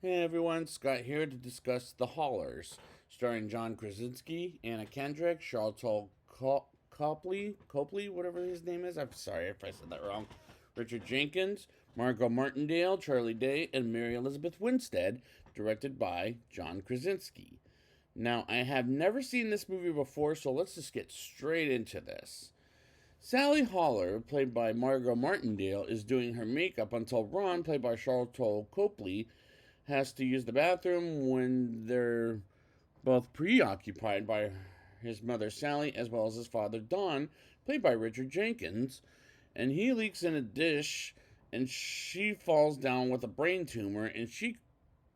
Hey everyone, Scott here to discuss The Hollars, starring John Krasinski, Anna Kendrick, Charlton Copley, whatever his name is. I'm sorry if I said that wrong. Richard Jenkins, Margot Martindale, Charlie Day, and Mary Elizabeth Winstead, directed by John Krasinski. Now, I have never seen this movie before, so let's just get straight into this. Sally Holler, played by Margot Martindale, is doing her makeup until Ron, played by Charlton Copley, has to use the bathroom when they're both preoccupied by his mother Sally as well as his father Don, played by Richard Jenkins, and he leaks in a dish and she falls down with a brain tumor and she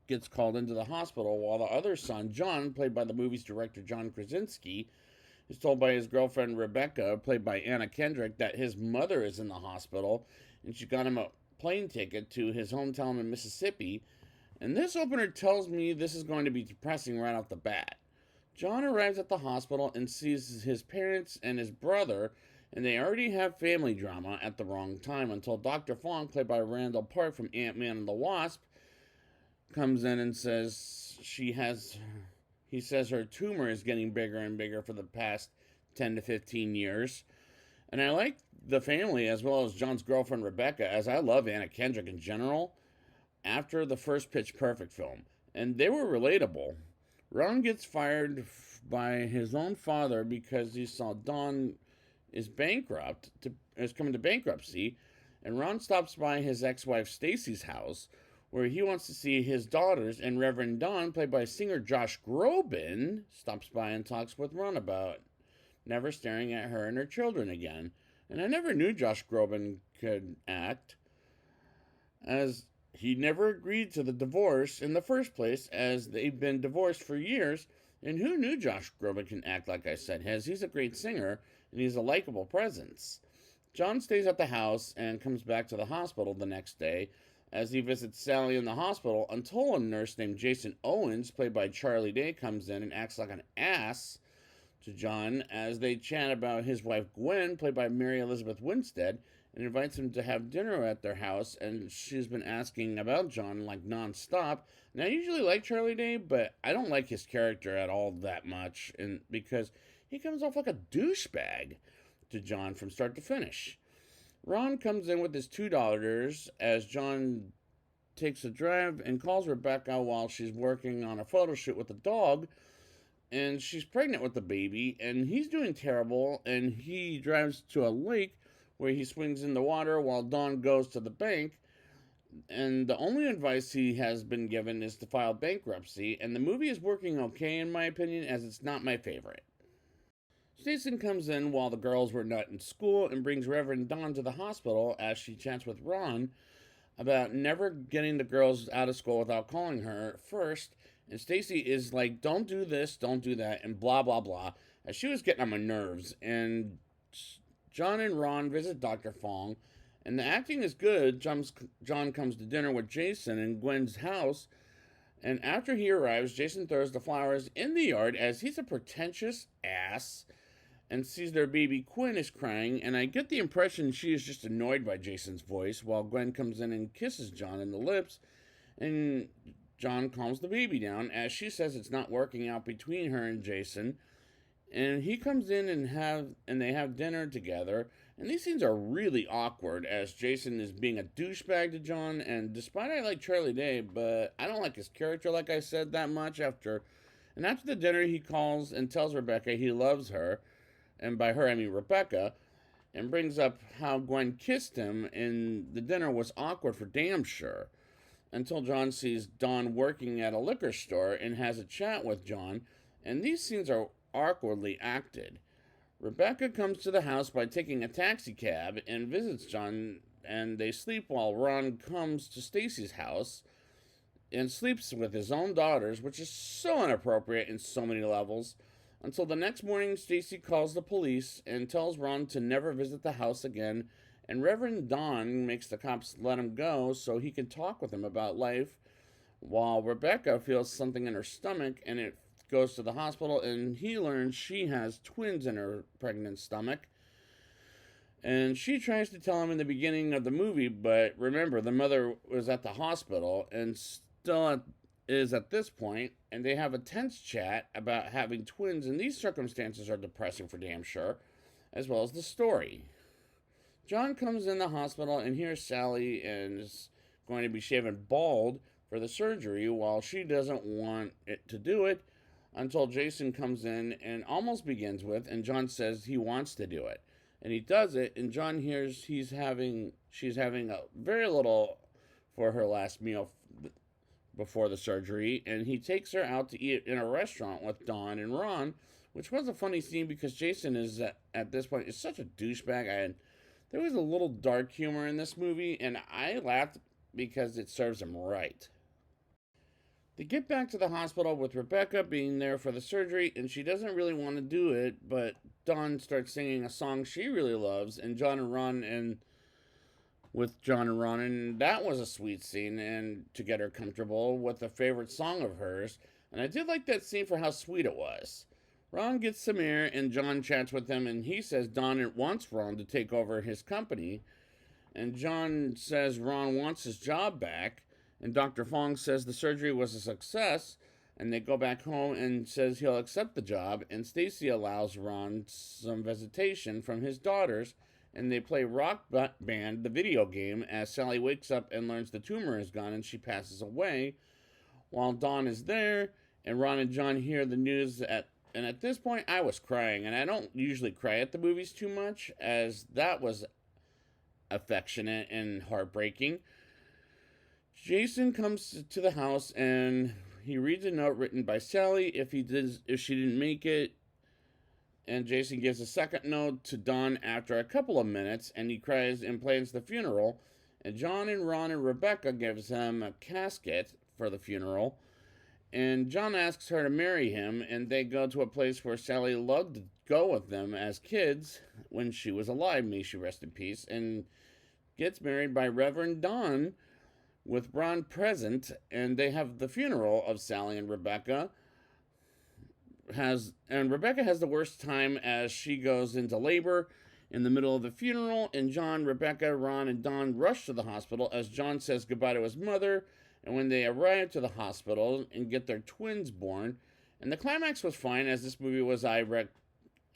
gets called into the hospital while the other son, John, played by the movie's director John Krasinski, is told by his girlfriend Rebecca, played by Anna Kendrick, that his mother is in the hospital and she got him a plane ticket to his hometown in Mississippi. And this opener tells me this is going to be depressing right off the bat. John arrives at the hospital and sees his parents and his brother, and they already have family drama at the wrong time until Dr. Fong, played by Randall Park from Ant-Man and the Wasp, comes in and says he says her tumor is getting bigger and bigger for the past 10 to 15 years. And I like the family as well as John's girlfriend Rebecca, as I love Anna Kendrick in general after the first Pitch Perfect film, and they were relatable. Ron gets fired by his own father because he saw Don is coming to bankruptcy, and Ron stops by his ex-wife Stacy's house where he wants to see his daughters, and Reverend Don, played by singer Josh Groban, stops by and talks with Ron about never staring at her and her children again. And I never knew Josh Groban could act, as he never agreed to the divorce in the first place, as they've been divorced for years. And who knew Josh Groban can act, like I said, as he's a great singer and he's a likable presence. John stays at the house and comes back to the hospital the next day as he visits Sally in the hospital until a nurse named Jason Owens, played by Charlie Day, comes in and acts like an ass to John as they chat about his wife Gwen, played by Mary Elizabeth Winstead, and invites him to have dinner at their house. And she's been asking about John like nonstop. And I usually like Charlie Day, but I don't like his character at all that much, and because he comes off like a douchebag to John from start to finish. Ron comes in with his two daughters as John takes a drive and calls Rebecca while she's working on a photo shoot with the dog, and she's pregnant with the baby, and he's doing terrible, and he drives to a lake where he swings in the water while Don goes to the bank, and the only advice he has been given is to file bankruptcy, and the movie is working okay in my opinion, as it's not my favorite. Stacy comes in while the girls were not in school and brings Reverend Don to the hospital as she chats with Ron about never getting the girls out of school without calling her first. And Stacy is like, don't do this, don't do that, and blah, blah, blah. As she was getting on my nerves. And John and Ron visit Dr. Fong, and the acting is good. John comes to dinner with Jason in Gwen's house. And after he arrives, Jason throws the flowers in the yard as he's a pretentious ass and sees their baby Quinn is crying, and I get the impression she is just annoyed by Jason's voice, while Gwen comes in and kisses John in the lips, and John calms the baby down as she says it's not working out between her and Jason. And he comes in and they have dinner together, and these scenes are really awkward as Jason is being a douchebag to John, and despite I like Charlie Day, but I don't like his character, like I said, that much. After the dinner, he calls and tells Rebecca he loves her, and by her I mean Rebecca, and brings up how Gwen kissed him, and the dinner was awkward for damn sure. Until John sees Don working at a liquor store and has a chat with John, and these scenes are awkwardly acted. Rebecca comes to the house by taking a taxi cab and visits John, and they sleep while Ron comes to Stacy's house and sleeps with his own daughters, which is so inappropriate in so many levels. Until the next morning, Stacy calls the police and tells Ron to never visit the house again, and Reverend Don makes the cops let him go so he can talk with him about life, while Rebecca feels something in her stomach and it goes to the hospital, and he learns she has twins in her pregnant stomach. And she tries to tell him in the beginning of the movie, but remember, the mother was at the hospital, and is at this point, and they have a tense chat about having twins, and these circumstances are depressing for damn sure, as well as the story. John comes in the hospital and hears Sally and is going to be shaven bald for the surgery while she doesn't want it to do it until Jason comes in and almost begins with, and John says he wants to do it. And he does it, and John hears she's having a very little for her last meal before the surgery, and he takes her out to eat in a restaurant with Dawn and Ron, which was a funny scene because Jason is at this point is such a douchebag. There was a little dark humor in this movie, and I laughed because it serves him right. They get back to the hospital with Rebecca being there for the surgery, and she doesn't really want to do it, but Dawn starts singing a song she really loves, and John and Ron and that was a sweet scene, and to get her comfortable with a favorite song of hers, and I did like that scene for how sweet it was. Ron gets some air, and John chats with him, and he says Don wants Ron to take over his company, and John says Ron wants his job back, and Dr. Fong says the surgery was a success, and they go back home and says he'll accept the job, and Stacy allows Ron some visitation from his daughters, and they play Rock Band, the video game, as Sally wakes up and learns the tumor is gone and she passes away, while Dawn is there, and Ron and John hear the news and at this point, I was crying, and I don't usually cry at the movies too much, as that was affectionate and heartbreaking. Jason comes to the house, and he reads a note written by Sally if she didn't make it, and Jason gives a second note to Dawn after a couple of minutes, and he cries and plans the funeral, and John and Ron and Rebecca gives him a casket for the funeral, and John asks her to marry him, and they go to a place where Sally loved to go with them as kids when she was alive, may she rest in peace, and gets married by Reverend Don with Ron present, and they have the funeral of Sally and Rebecca. Rebecca has the worst time as she goes into labor in the middle of the funeral, and John, Rebecca, Ron, and Don rush to the hospital as John says goodbye to his mother. And when they arrive to the hospital and get their twins born, and the climax was fine, as this movie was,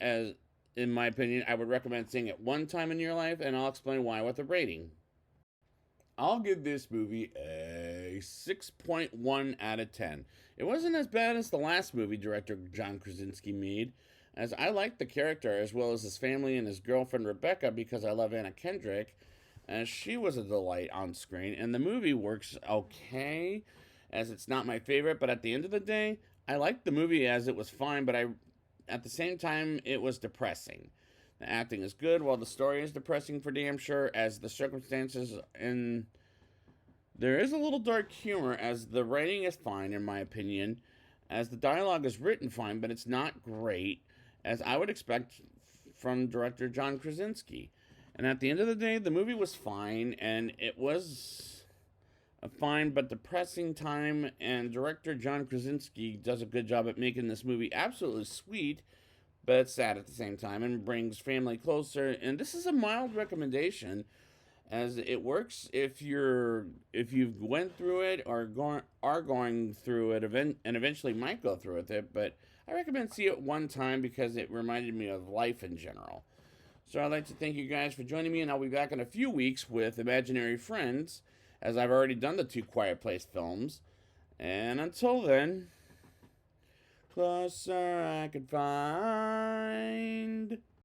as in my opinion, I would recommend seeing it one time in your life, and I'll explain why with a rating. I'll give this movie a 6.1 out of 10. It wasn't as bad as the last movie director John Krasinski made, as I liked the character as well as his family and his girlfriend Rebecca because I love Anna Kendrick, as she was a delight on screen, and the movie works okay, as it's not my favorite, but at the end of the day, I liked the movie as it was fine, but at the same time, it was depressing. The acting is good, while the story is depressing for damn sure, as the circumstances and there is a little dark humor, as the writing is fine, in my opinion, as the dialogue is written fine, but it's not great, as I would expect from director John Krasinski. And at the end of the day, the movie was fine, and it was a fine but depressing time, and director John Krasinski does a good job at making this movie absolutely sweet, but it's sad at the same time, and brings family closer. And this is a mild recommendation, as it works if you've went through it or are going through it and eventually might go through with it, but I recommend see it one time because it reminded me of life in general. So I'd like to thank you guys for joining me, and I'll be back in a few weeks with Imaginary Friends, as I've already done the 2 Quiet Place films. And until then, closer I could find.